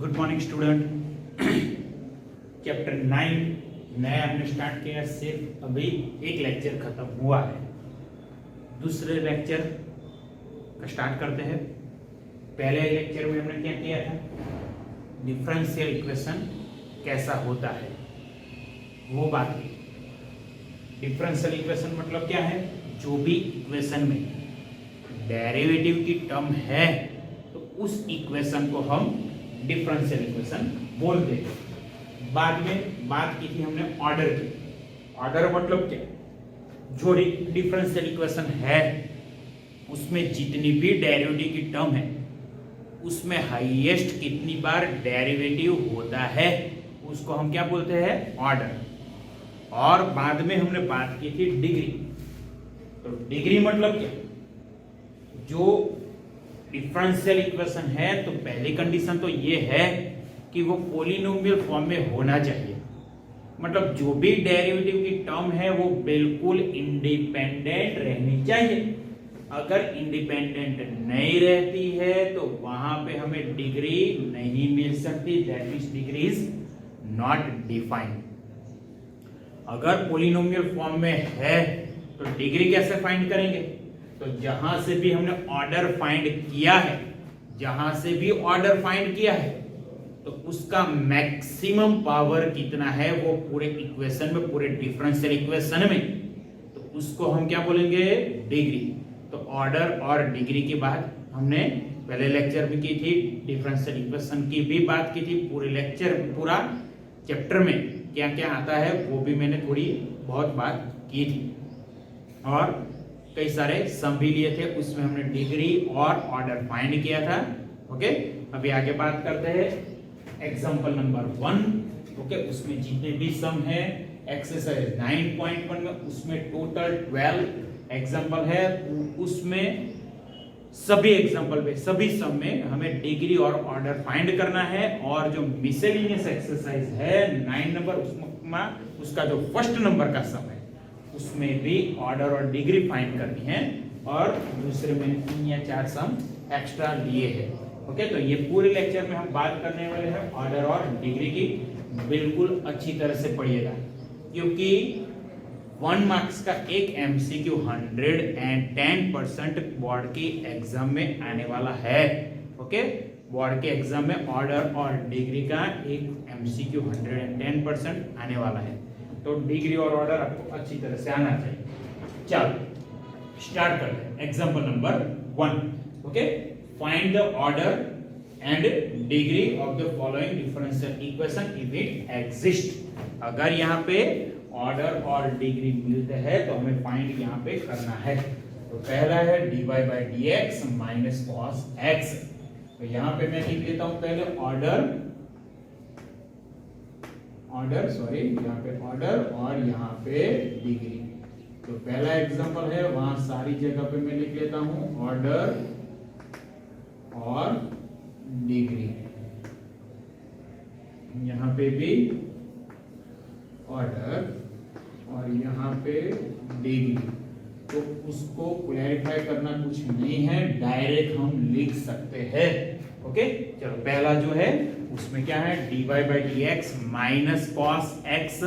Good morning student. Chapter 9 नया हमने start किया, सिर्फ अभी एक लेक्चर खत्म हुआ है। दूसरे लेक्चर का स्टार्ट करते हैं। पहले लेक्चर में हमने क्या किया था, डिफरेंशियल इक्वेशन कैसा होता है वो बात की। डिफरेंशियल इक्वेशन मतलब क्या है, जो भी इक्वेशन में डेरिवेटिव की टर्म है तो उस इक्वेशन को हम डिफरेंशियल इक्वेशन बोलते हैं। बाद में बात की थी हमने ऑर्डर की। ऑर्डर मतलब क्या, जो डिफरेंशियल इक्वेशन है उसमें जितनी भी डेरिवेटिव की टर्म है उसमें हाईएस्ट कितनी बार डेरिवेटिव होता है उसको हम क्या बोलते हैं, ऑर्डर। और बाद में हमने बात की थी डिग्री। तो डिग्री मतलब क्या, जो डिफरेंशियल इक्वेशन है तो पहली कंडीशन तो ये है कि वो पॉलिनोमियल फॉर्म में होना चाहिए। मतलब जो भी डेरिवेटिव की टर्म है वो बिल्कुल इंडिपेंडेंट रहनी चाहिए। अगर इंडिपेंडेंट नहीं रहती है तो वहां पे हमें डिग्री नहीं मिल सकती, that means degree is not defined. अगर पॉलिनोमियल फॉर्म में है तो डिग्री कैसे फाइंड करेंगे, तो जहां से भी हमने ऑर्डर फाइंड किया है, जहां से भी ऑर्डर फाइंड किया है तो उसका मैक्सिमम पावर कितना है वो पूरे इक्वेशन में, पूरे डिफरेंशियल इक्वेशन में, तो उसको हम क्या बोलेंगे, डिग्री। तो ऑर्डर और डिग्री की बात हमने पहले लेक्चर में की थी, डिफरेंशियल इक्वेशन की भी बात की थी। पूरे लेक्चर, पूरा चैप्टर में क्या क्या आता है वो भी मैंने थोड़ी बहुत बात की थी और कई सारे सम भी लिए थे, उसमें हमने डिग्री और ऑर्डर फाइंड किया था। ओके, अभी आगे बात करते हैं एग्जांपल नंबर 1। ओके, उसमें जितने भी सम है एक्सरसाइज 9.1 में, उसमें टोटल 12 एग्जांपल है। उसमें सभी एग्जांपल पे, सभी सम में हमें डिग्री और ऑर्डर फाइंड करना है। और जो मिसलेनियस एक्सरसाइज है 9 नंबर, उसमें उसका जो फर्स्ट नंबर का सम है उसमें भी ऑर्डर और डिग्री फाइंड करनी है। और दूसरे में 3 या 4 सम एक्स्ट्रा लिए हैं। ओके, तो ये पूरे लेक्चर में हम बात करने वाले हैं ऑर्डर और डिग्री की। बिल्कुल अच्छी तरह से पढ़िएगा क्योंकि 1 मार्क्स का एक एमसीक्यू 110% बोर्ड की एग्जाम में आने वाला है। ओके, बोर्ड के एग्जाम में ऑर्डर और डिग्री का एक एमसीक्यू 110% आने वाला है। तो डिग्री और ऑर्डर आपको अच्छी तरह से आना चाहिए। चलो स्टार्ट करते हैं। Example number 1। Okay, find the order and degree of the following differential equation if it exist. अगर यहाँ पे ऑर्डर और डिग्री मिलते हैं तो हमें फाइंड यहाँ पे करना है। तो पहला है dy by dx minus cos x। तो यहाँ पे मैं लिख लेता हूँ पहले यहाँ पे ऑर्डर और यहाँ पे डिग्री। तो पहला एग्जांपल है, वहां सारी जगह पे मैं लिख लेता हूं ऑर्डर और डिग्री। यहाँ पे भी ऑर्डर और यहाँ पे डिग्री। तो उसको क्लैरिफाई करना कुछ नहीं है, डायरेक्ट हम लिख सकते हैं। ओके, चलो पहला जो है उसमें क्या है, dy by dx minus cos x।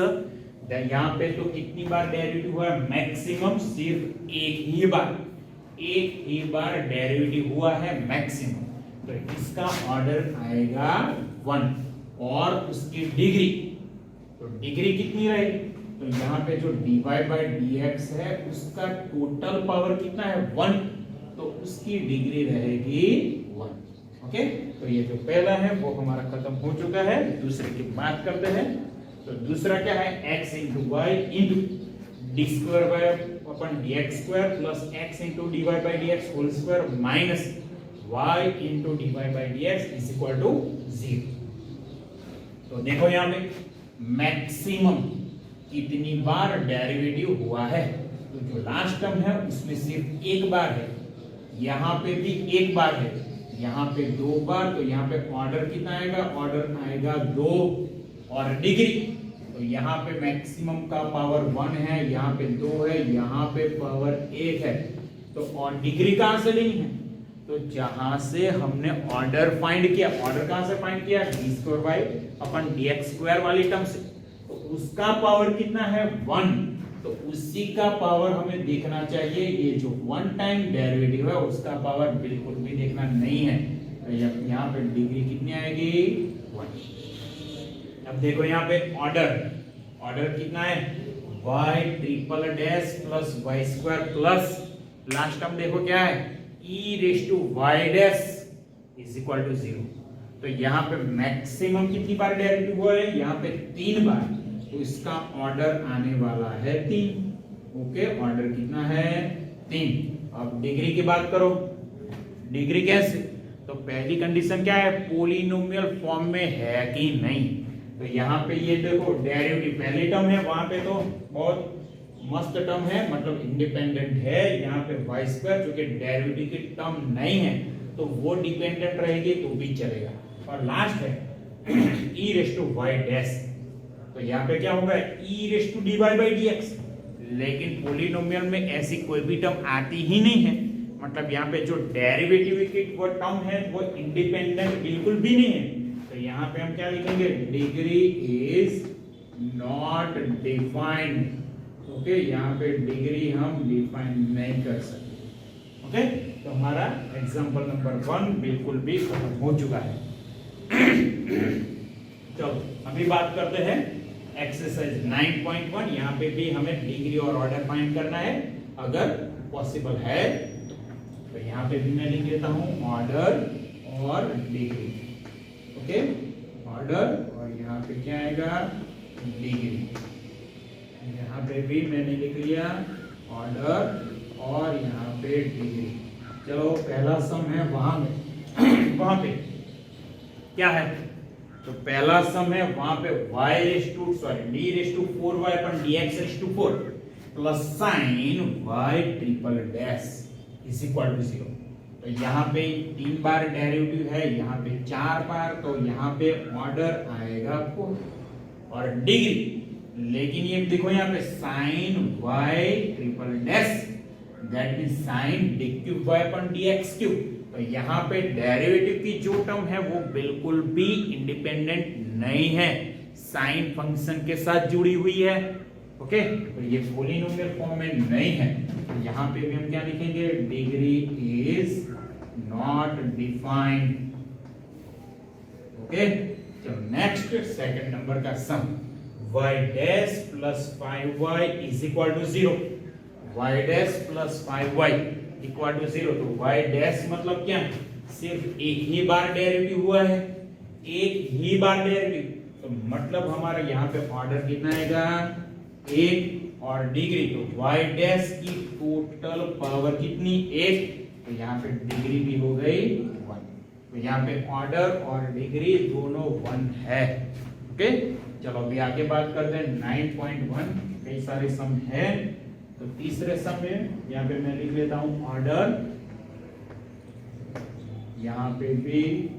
यहाँ पे तो कितनी बार डेरिवेटिव हुआ है, मैक्सिमम सिर्फ एक ही बार डेरिवेटिव हुआ है मैक्सिमम। तो इसका ऑर्डर आएगा 1 और उसकी डिग्री, तो डिग्री कितनी रहेगी, तो यहाँ पे जो dy by dx है उसका टोटल पावर कितना है 1, तो उसकी डिग्री रहेगी 1। ओके, तो ये जो पहला है वो हमारा खत्म हो चुका है। दूसरे की बात करते हैं। तो दूसरा क्या है, x into y into D square by upon dx square plus x into dy by dx whole square minus y into dy by dx is equal to 0। तो देखो यहाँ पे मैक्सिमम कितनी बार डेरिवेटिव हुआ है, तो जो लास्ट टर्म है उसमें सिर्फ एक बार है, यहाँ पे भी एक बार है, यहाँ पे 2 बार। तो यहाँ पे ऑर्डर कितना आएगा, ऑर्डर आएगा 2 और डिग्री, तो यहाँ पे मैक्सिमम का पावर 1 है, यहाँ पे 2 है, यहाँ पे पावर 1 है। तो और डिग्री कहां से लेनी है, तो जहां से हमने ऑर्डर फाइंड किया, ऑर्डर कहां से फाइंड किया, d² वाली टर्म से, तो उसका पावर कितना है 1, तो उसी का पावर हमें देखना चाहिए। ये जो वन टाइम डेरिवेटिव है उसका पावर बिल्कुल भी देखना नहीं है, तो यहाँ पे डिग्री कितनी आएगी 1। अब देखो यहाँ पे ऑर्डर कितना है y triple dash plus y square plus last term देखो क्या है e raise to y dash is equal to 0। तो यहाँ पे मैक्सिमम कितनी बार डेरिवेटिव हुआ है, यहाँ पे 3 बार, तो इसका ऑर्डर आने वाला है 3। ओके, ऑर्डर कितना है 3। अब डिग्री की बात करो, डिग्री कैसे, तो पहली कंडीशन क्या है, पोलिनोमियल फॉर्म में है कि नहीं। तो यहाँ पे ये देखो डेरिवेटिव पहली टर्म है, वहां पे तो बहुत मस्त टर्म है, मतलब इंडिपेंडेंट है। यहाँ पे y स्क्वायर जो कि डेरिवेटिव की टर्म नहीं है तो वो डिपेंडेंट रहेगी तो भी चलेगा। और लास्ट है e raise to y dash, तो यहाँ पे क्या होगा e रेज टू dy बाई dx, लेकिन पोलिनोमियल में ऐसी कोई भी टर्म आती ही नहीं है, मतलब यहाँ पे जो डेरिवेटिव की वो टर्म है वो इंडिपेंडेंट बिल्कुल भी नहीं है। तो यहाँ पे हम क्या लिखेंगे, degree is not defined. Okay, यहाँ पे डिग्री हम डिफाइन नहीं कर सकते। ओके, तो हमारा एग्जांपल नंबर 1 बिल्कुल भी खत्म हो चुका है। चलो अभी बात करते हैं एक्सरसाइज 9.1। यहाँ पे भी हमें डिग्री और ऑर्डर फाइंड करना है अगर पॉसिबल है तो यहाँ पे भी मैं लिख लेता हूँ ऑर्डर और डिग्री। ओके, ऑर्डर और यहाँ पे क्या आएगा डिग्री। यहाँ पे भी मैंने लिख लिया ऑर्डर और यहाँ पे डिग्री। चलो पहला सम है वहां पे क्या है, तो पहला सम है वहां पे d raise to 4y upon dx raise to 4 plus sine y triple dash is equal to 0। तो यहाँ पे 3 बार डेरिवेटिव है, यहाँ पे 4 बार, तो यहाँ पे ऑर्डर आएगा 4 और डिग्री, लेकिन ये देखो यहाँ पे sine y triple dash that means sine d cube y upon dx cube. तो यहाँ पे डेरिवेटिव की जो टर्म है वो बिल्कुल भी इंडिपेंडेंट नहीं है, साइन फंक्शन के साथ जुड़ी हुई है। ओके, तो ये पोलिनोमियल फॉर्म में नहीं है। तो यहाँ पे भी हम क्या लिखेंगे, degree is not defined. Okay, तो नेक्स्ट सेकंड नंबर का sum y dash plus 5y is equal to 0। y dash plus 5y equal to 0, तो y डैश मतलब क्या, सिर्फ एक ही बार डेरिवेटिव हुआ है, एक ही बार डेरिवेटिव, तो मतलब हमारा यहाँ पे ऑर्डर कितना आएगा 1 और डिग्री, तो y डैश की टोटल पावर कितनी 1, तो यहाँ पे डिग्री भी हो गई 1। तो यहाँ पे ऑर्डर और डिग्री दोनों 1 है। ओके, चलो अभी आगे बात करते हैं 9.1। कई सारे सम है, तो तीसरे सम में यहाँ पे मैं लिख लेता हूँ ऑर्डर, यहाँ पे भी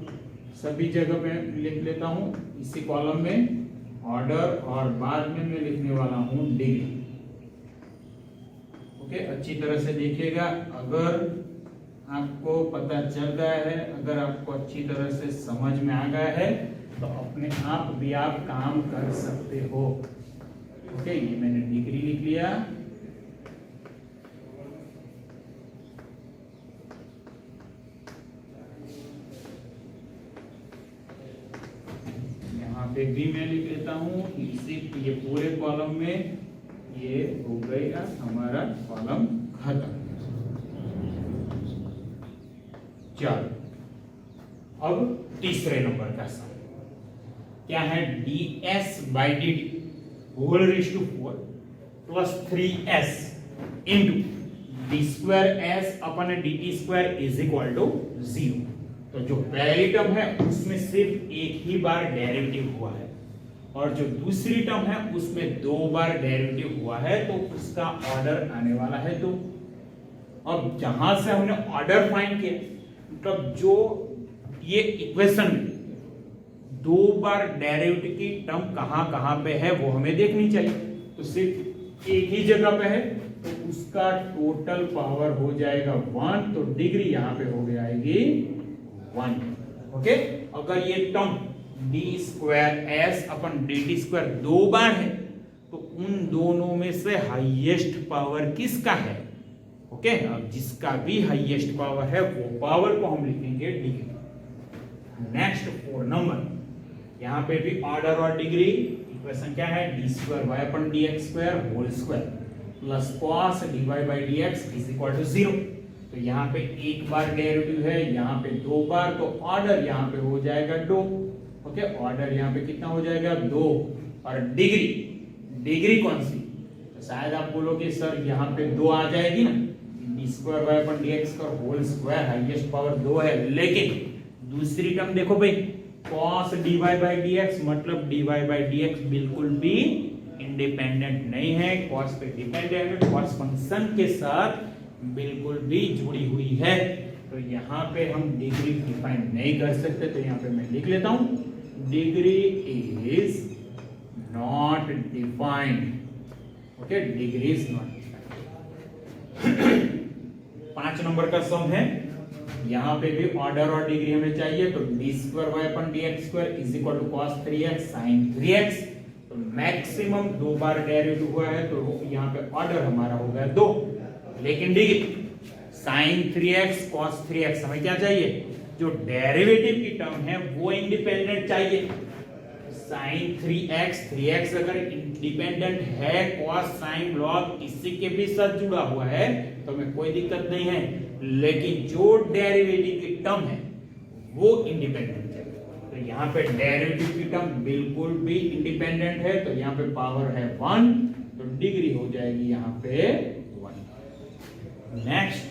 सभी जगह पे लिख लेता हूँ इसी कॉलम में ऑर्डर, और बाद में मैं लिखने वाला हूँ डिग्री। ओके, अच्छी तरह से देखिएगा, अगर आपको पता चल गया है, अगर आपको अच्छी तरह से समझ में आ गया है तो अपने आप भी आप काम कर सकते हो। ओके, ये मैंने डिग्री लिख लिया, यहाँ पे भी मैं लिख लेता हूँ इसी, ये पूरे कॉलम में ये हो गया हमारा कॉलम खत्म। चलो अब तीसरे नंबर का सम क्या है, ds by D T whole raise to 4 plus 3s into D square S upon D T square is equal to 0। तो जो पहली टर्म है उसमें सिर्फ एक ही बार डेरिवेटिव हुआ है, और जो दूसरी टर्म है उसमें 2 बार डेरिवेटिव हुआ है, तो उसका ऑर्डर आने वाला है 2। अब जहां से हमने ऑर्डर फाइंड किया, मतलब जो ये इक्वेशन 2 बार डेरिवेटिव की टर्म कहां कहां पे है वो हमें देखनी चाहिए। तो सिर्फ एक ही जगह पे है, तो उसका टोटल पावर हो जाएगा 1, तो डिग्री यहाँ पे हो गई आएगी 1। ओके, अगर ये टर्म d²s/dt² 2 बार है तो उन दोनों में से हाईएस्ट पावर किसका है? ओके, अब जिसका भी हाईएस्ट पावर है वो पावर को हम लिखेंगे डिग्री। नेक्स्ट 4 नंबर, यहाँ पे भी ऑर्डर और डिग्री इक्वेशन क्या है? d²y/dx² whole square plus cos dy/dx is equal to 0। तो यहाँ पे एक बार डेरिवेटिव है, यहाँ पे 2 बार, तो ऑर्डर यहाँ पे हो जाएगा 2। ओके, ऑर्डर यहाँ पे कितना हो जाएगा? 2। और डिग्री कौन सी? तो शायद आप बोलोगे सर यहाँ पे 2 आ जाएगी ना, d²y/dx का होल स्क्वायर हाईएस्ट पावर 2 है, लेकिन दूसरी टर्म देखो भाई, cos dy/dx मतलब dy/dx बिल्कुल भी इंडिपेंडेंट नहीं है, cos पे डिपेंडेंट है, cos फंक्शन के साथ बिल्कुल भी जुड़ी हुई है। तो यहाँ पे हम डिग्री डिफाइन नहीं कर सकते, तो यहाँ पे मैं लिख लेता हूं degree is not defined. Okay, degree is not defined. 5 number का सम है, यहाँ पे भी ऑर्डर और डिग्री हमें चाहिए, तो d²y/dx² is equal to cos 3x sin 3x। तो मैक्सिमम 2 बार डेरिवेटिव हुआ है, तो यहाँ पे ऑर्डर हमारा हो गया 2, लेकिन degree sin 3x cos 3x हमें क्या चाहिए? जो डेरिवेटिव की टर्म है वो इंडिपेंडेंट चाहिए। sin 3x अगर इंडिपेंडेंट है, cos sin log इसी के भी साथ जुड़ा हुआ है, तो हमें कोई दिक्कत नहीं है, लेकिन जो डेरिवेटिव की टर्म है वो इंडिपेंडेंट है। तो यहाँ पे डेरिवेटिव की टर्म बिल्कुल भी इंडिपेंडेंट है, तो यहाँ पे पावर है 1, तो डिग्री हो जाएगी यहाँ पे 1। नेक्स्ट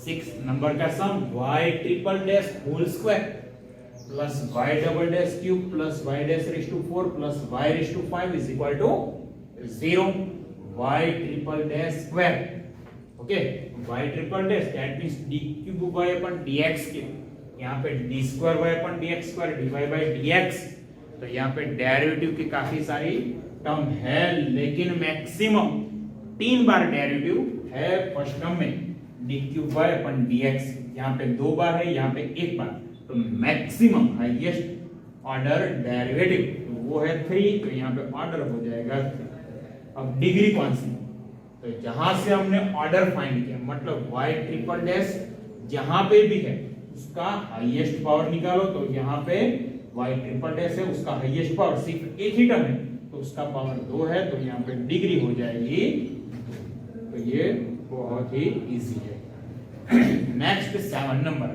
6 नंबर का sum, y∭' whole square plus y∭³ plus y∭4 plus y∭5 is equal to 0। y∭² okay, y∭, that means d³y/dx³, यहाँ पे d²y/dx² dy/dx। तो यहाँ पे डेरिवेटिव की काफी सारी टर्म है, लेकिन मैक्सिमम 3 बार डेरिवेटिव है फर्स्ट टर्म में d³y/dx, यहाँ पे 2 बार है, यहाँ पे 1 बार, तो मैक्सिमम हाईएस्ट ऑर्डर डेरिवेटिव वो है 3, तो यहाँ पे ऑर्डर हो जाएगा 3। अब डिग्री कौन सी? तो जहां से हमने ऑर्डर फाइंड किया, मतलब y∭' जहां पे भी है उसका हाईएस्ट पावर निकालो, तो यहाँ पे y∭' है, उसका हाईएस्ट पावर सिर्फ एक ही टर्म है, तो उसका पावर 2 है, तो यहाँ पे डिग्री हो जाएगी 2। तो ये बहुत ही इजी है। Next 7 number,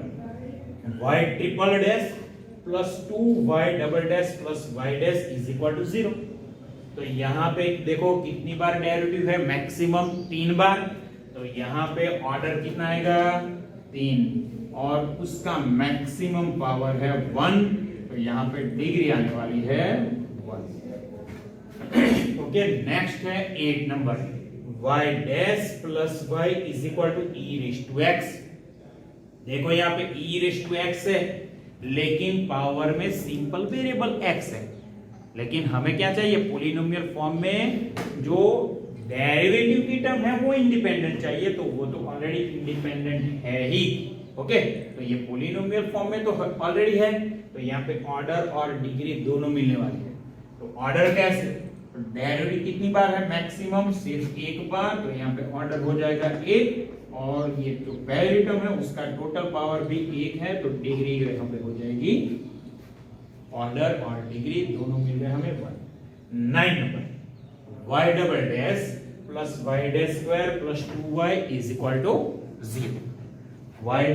y∭' plus 2y∭' plus y' is equal to 0। तो यहाँ पे देखो कितनी बार डेरिवेटिव है? मैक्सिमम 3 बार, तो यहाँ पे ऑर्डर कितना आएगा? 3, और उसका मैक्सिमम पावर है 1, तो यहाँ पे डिग्री आने वाली है 1। ओके, नेक्स्ट है 8 number, y' plus y is equal to e⁻x। देखो यहाँ पे e⁻x है, लेकिन पावर में सिंपल वेरिएबल x है, लेकिन हमें क्या चाहिए? पॉलिनोमियल फॉर्म में जो डेरिवेटिव की टर्म है वो इंडिपेंडेंट चाहिए, तो वो तो ऑलरेडी इंडिपेंडेंट है ही। ओके, तो ये पॉलिनोमियल फॉर्म में तो ऑलरेडी है, तो यहाँ पे ऑर्डर और डिग्री दोनों मिलने वाली है। तो ऑर्डर कैसे? तो डेरिवेटिव कितनी बार है? मैक्सिमम सिर्फ 1 बार, तो यहाँ पे ऑर्डर हो जाएगा 1, और ये जो पहली टर्म है उसका टोटल पावर भी 1 है, तो डिग्री यहाँ पे हो जाएगी, ऑर्डर और डिग्री दोनों मिल गए हमें 1। 9 number, y∭' plus y∭² plus 2y is equal to 0। y∭,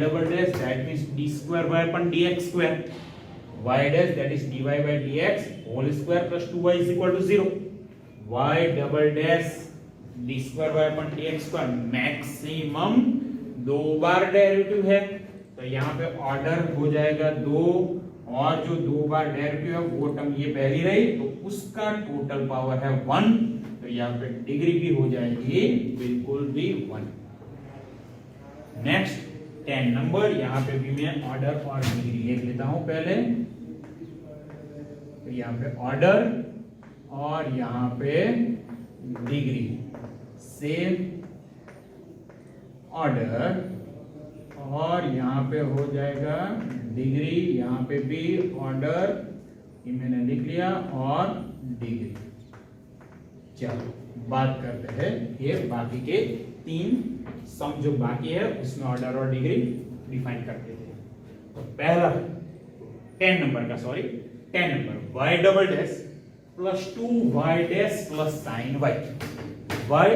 that means d²y/dx², y' that is dy/dx whole square plus 2y is equal to 0। y∭' d²y/dx² maximum 2 बार डेरिवेटिव है, तो यहाँ पे ऑर्डर हो जाएगा 2, और जो 2 बार डेरिवेटिव है वो टर्म ये पहली रही, तो उसका टोटल पावर है 1, तो यहाँ पे डिग्री भी हो जाएगी बिल्कुल भी 1। नेक्स्ट 10 नंबर, यहाँ पे भी मैं ऑर्डर और डिग्री लिख लेता हूं पहले। तो यहाँ पे ऑर्डर और यहाँ पे डिग्री सेम ऑर्डर, और यहाँ पे हो जाएगा डिग्री, यहाँ पे भी ऑर्डर, ये मैंने लिख लिया, और डिग्री। चलो बात करते हैं ये बाकी के 3 सम जो बाकी है उसमें ऑर्डर और डिग्री डिफाइन करते थे। तो पहला 10 नंबर का, sorry 10 number, y double dash plus 2y dash plus sine y। y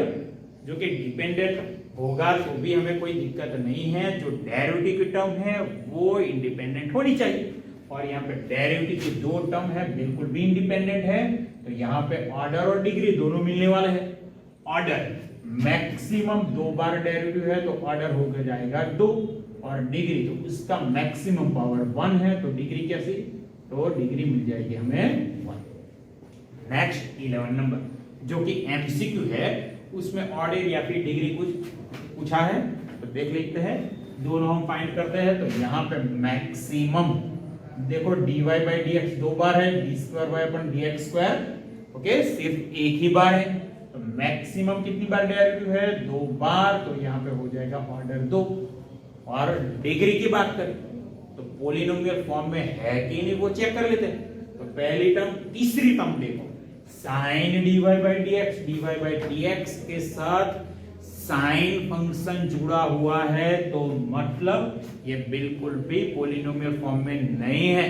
जो कि डिपेंडेंट होगा तो भी हमें कोई दिक्कत नहीं है, जो डेरिवेटिव की टर्म है वो इंडिपेंडेंट होनी चाहिए, और यहाँ पे डेरिवेटिव की 2 टर्म है बिल्कुल भी इंडिपेंडेंट है, तो यहाँ पे ऑर्डर और डिग्री दोनों मिलने वाले हैं। ऑर्डर मैक्सिमम 2 बार डेरिवेटिव है तो ऑर्डर होकर जाएगा 2, और डिग्री तो उसका मैक्सिमम पावर 1 है, तो डिग्री कैसी, तो डिग्री मिल जाएगी हमें 1। नेक्स्ट 11 नंबर जो कि एमसीक्यू है, उसमें ऑर्डर या फिर डिग्री कुछ पूछा है, तो देख लेते हैं, दोनों हम फाइंड करते हैं। तो यहाँ पे मैक्सिमम देखो dy बाई dx 2 बार है, d स्क्वायर वाई अपन dx स्क्वायर, ओके, सिर्फ एक ही बार है, तो मैक्सिमम कितनी बार डेरिवेटिव है, 2 बार, तो यहाँ पे हो जाएगा ऑर्डर 2। और डिग्री की बात करें तो पॉलिनोमियल फॉर्म में है कि नहीं वो चेक कर लेते हैं। तो पहली टर्म, तीसरी टर्म देखो, साइन dy बाई dx के साथ साइन फंक्शन जुड़ा हुआ है, तो मतलब ये बिल्कुल भी पॉलिनोमियल फॉर्म में नहीं है,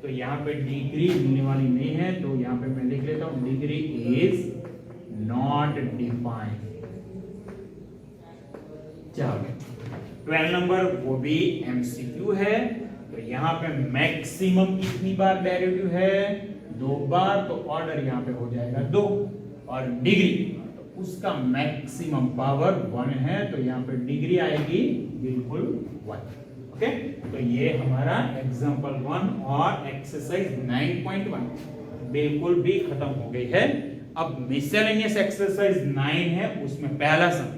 तो यहाँ पे डिग्री मिलने वाली नहीं है, तो यहाँ पे मैं लिख लेता हूं डिग्री इज नॉट डिफाइंड। चलो 12 नंबर वो भी एमसीक्यू है, तो यहाँ पे मैक्सिमम कितनी बार डेरिवेटिव है, 2 बार, तो ऑर्डर यहाँ पे हो जाएगा 2, और डिग्री तो उसका मैक्सिमम पावर 1 है, तो यहाँ पे डिग्री आएगी बिल्कुल 1। ओके, तो ये हमारा एग्जांपल 1 और एक्सरसाइज 9.1 बिल्कुल भी खत्म हो गई है। अब मिसलेनियस एक्सरसाइज 9 है, उसमें पहला सम,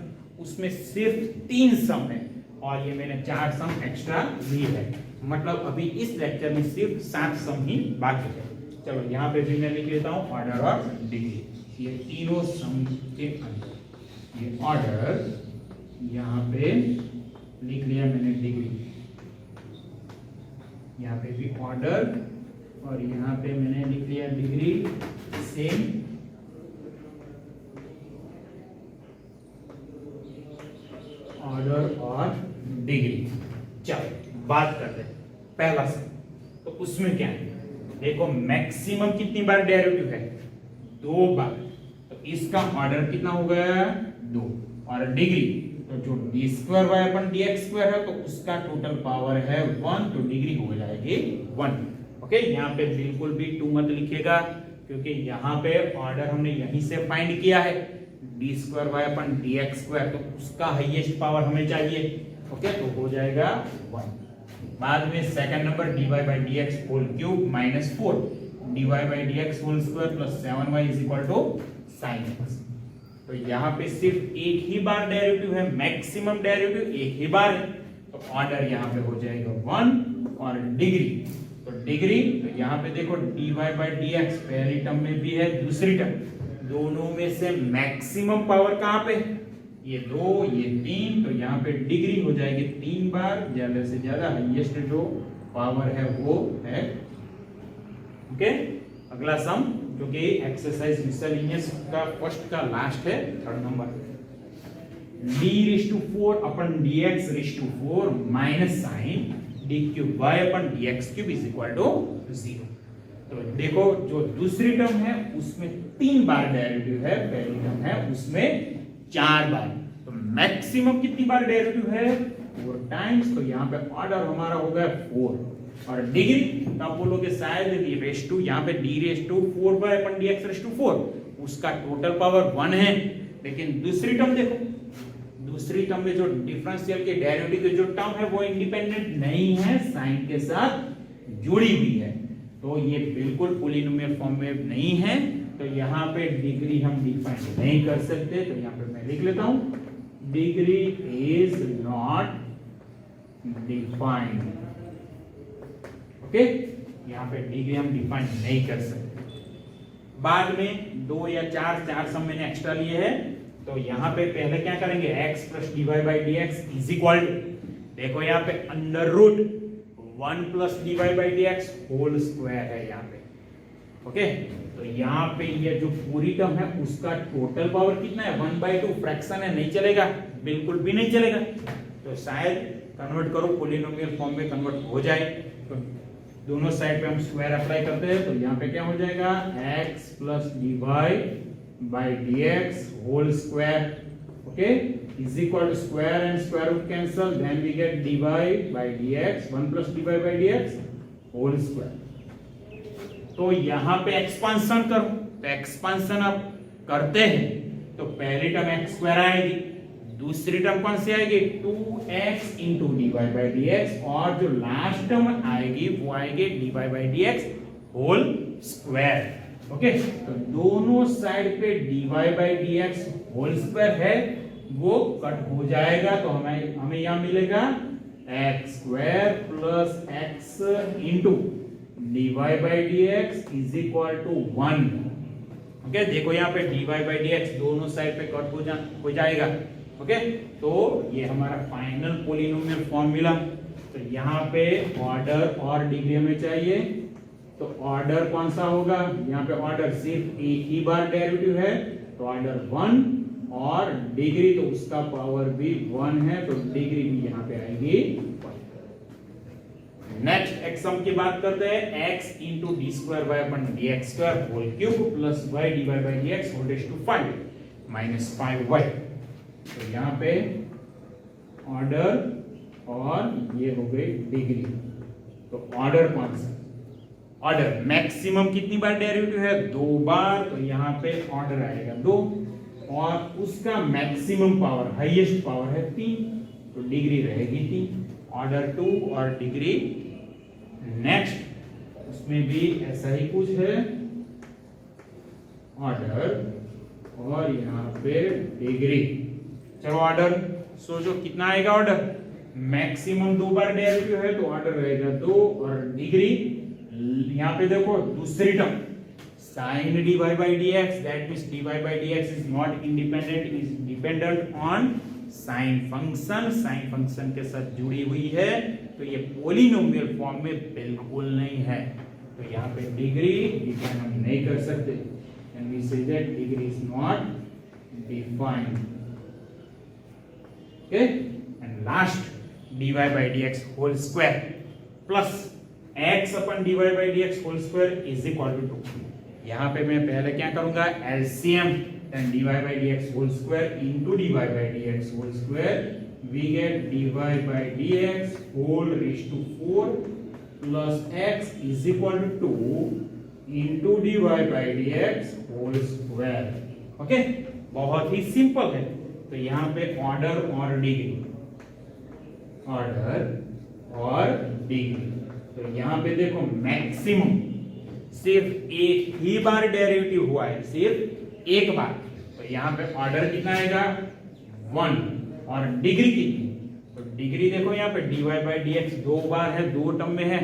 उसमें सिर्फ 3 सम है, और ये मैंने 4 सम एक्स्ट्रा लिए है, मतलब अभी इस लेक्चर में सिर्फ 7 सम ही बाकी है। चलो यहाँ पे भी मैं लिख लेता हूँ ऑर्डर और डिग्री, ये तीनों सम के अंदर ये ऑर्डर, यहाँ पे लिख लिया मैंने डिग्री, यहाँ पे भी ऑर्डर, और यहाँ पे मैंने लिख लिया डिग्री, सेम ऑर्डर और डिग्री। चलो बात करते हैं पहला सम, तो उसमें क्या है, देखो मैक्सिमम कितनी बार डेरिवेटिव है, 2 बार, तो इसका ऑर्डर कितना हो गया 2, और डिग्री तो जो d स्क्वायर वाई अपन dx स्क्वायर है, तो उसका टोटल पावर है 1, तो डिग्री हो जाएगी 1। ओके, यहाँ पे बिल्कुल भी 2 मत लिखिएगा, क्योंकि यहाँ पे ऑर्डर हमने यहीं से फाइंड किया है, d स्क्वायर वाई अपन dx स्क्वायर, तो उसका हाईएस्ट पावर हमें चाहिए। ओके, तो हो जाएगा 1। बाद में second number dy by dx whole cube minus 4 dy by dx whole square plus 7y is equal to sin x। तो यहाँ पे सिर्फ एक ही बार डेरिवेटिव है, मैक्सिमम डेरिवेटिव एक ही बार है, तो ऑर्डर यहाँ पे हो जाएगा 1, और डिग्री तो डिग्री, तो यहाँ पे देखो dy बाई dx पहली टर्म में भी है, दूसरी टर्म, दोनों में से मैक्सिमम पावर कहाँ पे, ये 2 ये 3, तो यहाँ पे डिग्री हो जाएगी 3 बार, ज्यादा से ज्यादा हाईएस्ट जो पावर है वो है। ओके, अगला सम जो कि एक्सरसाइज मिसलेनियस का फर्स्ट का लास्ट है, 3rd number, d⁴ upon dx⁴ minus sine d³ upon dx³ is equal to 0। तो देखो जो दूसरी टर्म है उसमें 3 बार डेरिवेटिव है, पहली टर्म है उसमें 4 बार, तो मैक्सिमम कितनी बार डेरिवेटिव है 4 टाइम्स, तो यहाँ पे ऑर्डर हमारा हो गया 4, और डिग्री तब बोलोगे शायद d⁴, यहाँ पे d⁴ बाय अपन dx⁴, उसका टोटल पावर 1 है, लेकिन दूसरी टर्म देखो, दूसरी टर्म में जो डिफरेंशियल के डेरिवेटिव की जो टर्म है वो इंडिपेंडेंट नहीं है, साइन के साथ जुड़ी हुई है, तो ये बिल्कुल पॉलिनोमियल फॉर्म में नहीं है, तो यहाँ पे डिग्री हम डिफाइन नहीं कर सकते, तो यहाँ पे मैं लिख लेता हूं degree is not defined. Okay, यहाँ पे डिग्री हम डिफाइन नहीं कर सकते। बाद में 2 या 4 सम मैंने एक्स्ट्रा लिए हैं, तो यहाँ पे पहले क्या करेंगे, x plus dy by d x is equal to, देखो यहाँ पे under root 1 plus dy by d x whole square है यहाँ पे। ओके, तो यहाँ पे ये जो पूरी टर्म है उसका टोटल पावर कितना है, 1/2 फ्रैक्शन है, नहीं चलेगा, बिल्कुल भी नहीं चलेगा। तो शायद कन्वर्ट करो पॉलिनोमियल फॉर्म में कन्वर्ट हो जाए, तो दोनों साइड पे हम स्क्वायर अप्लाई करते हैं, तो यहाँ पे क्या हो जाएगा, x plus dy by d x whole square, okay, is equal to square and square root cancel, then we get dy by d x 1 plus dy by d x whole square. तो यहाँ पे expansion करो, तो expansion अब करते हैं, तो पहली टर्म एक्स स्क्वायर आएगी, दूसरी टर्म कौन सी आएगी, 2x into d y by d x, और जो लास्ट टर्म आएगी वो आएगी d y by d x whole square. Okay, तो दोनों साइड पे d y by d x whole square है, वो कट हो जाएगा, तो हमें यहाँ मिलेगा x square plus x into dy by dx is equal to 1। Okay, देखो यहाँ पे dy by dx दोनों साइड पे कट हो जाएगा। ओके, तो ये हमारा फाइनल पॉलिनोमियल फॉर्मूला। तो यहाँ पे ऑर्डर और डिग्री हमें चाहिए, तो ऑर्डर कौन सा होगा, यहाँ पे ऑर्डर सिर्फ एक ही बार डेरिवेटिव है, तो ऑर्डर 1, और डिग्री तो उसका पावर भी 1 है, तो डिग्री भी यहाँ पे आएगी 1। नेक्स्ट एक्सम की बात करते हैं, x into D square y upon d x square whole cube plus y d y by d x whole raise to 5 minus 5y। तो यहाँ पे ऑर्डर और ये हो गई डिग्री, तो ऑर्डर कौन सा, ऑर्डर मैक्सिमम कितनी बार डेरिवेटिव है, 2 बार, तो यहाँ पे ऑर्डर आएगा 2, और उसका मैक्सिमम पावर हाईएस्ट पावर है 3, तो डिग्री रहेगी 3, ऑर्डर 2 और डिग्री। नेक्स्ट उसमें भी ऐसा ही कुछ है, ऑर्डर और यहाँ पे डिग्री। चलो ऑर्डर सोचो कितना आएगा, ऑर्डर मैक्सिमम 2 बार डेरिवेटिव है, तो ऑर्डर रहेगा 2, और डिग्री यहाँ पे देखो दूसरी term sin dy by dx, that means dy by dx is not independent, is dependent on sine function, sine function के साथ जुड़ी हुई है, तो ये पॉलिनोमियल फॉर्म में बिल्कुल नहीं है, तो यहाँ पे डिग्री डिफाइन हम नहीं कर सकते, and we say that degree is not defined. Okay, and last dy by dx whole square plus x upon dy by dx whole square is equal to 2। यहाँ पे मैं पहले क्या करूंगा, LCM and dy by dx whole square into dy by dx whole square, we get dy by dx whole raised to 4 plus x is equal to 2 into dy by dx whole square। Okay, बहुत ही simple है। तो यहाँ पे order और degree, order और degree, तो यहाँ पे देखो मैक्सिमम सिर्फ एक ही बार डेरिवेटिव हुआ है, सिर्फ एक बार, तो यहाँ पे ऑर्डर कितना आएगा 1, और डिग्री कितनी, तो डिग्री देखो यहाँ पे dy by dx 2 बार है, 2 टर्म में है,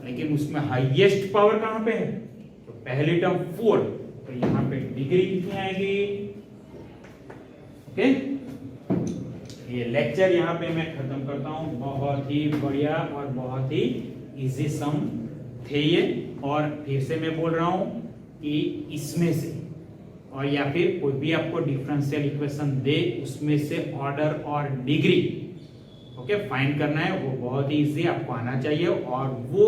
लेकिन उसमें हाईएस्ट पावर कहाँ पे है, तो पहली टर्म 4, तो यहाँ पे डिग्री कितनी आएगी। ओके, ये लेक्चर यहाँ पे मैं खत्म करता हूँ। बहुत ही बढ़िया और बहुत ही इजी सम थे ये, और फिर से मैं बोल रहा हूँ कि इसमें से, और या फिर कोई भी आपको डिफरेंशियल इक्वेशन दे उसमें से ऑर्डर और डिग्री ओके फाइंड करना है, वो बहुत ही इजी आपको आना चाहिए, और वो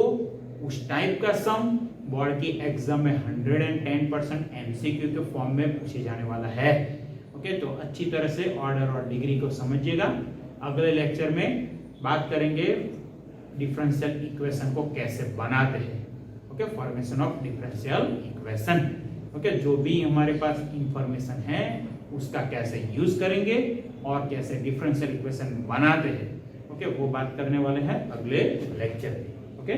उस टाइप का सम बोर्ड की एग्जाम में 110% एमसीक्यू के फॉर्म में पूछे जाने वाला है। ओके, तो अच्छी तरह से ऑर्डर और डिग्री को समझिएगा। अगले लेक्चर में बात करेंगे डिफरेंशियल इक्वेशन को कैसे बनाते हैं। Okay, formation of differential equation. Okay, जो भी हमारे पास इंफॉर्मेशन है उसका कैसे यूज करेंगे और कैसे डिफरेंशियल इक्वेशन बनाते हैं, ओके, वो बात करने वाले हैं अगले लेक्चर में। ओके।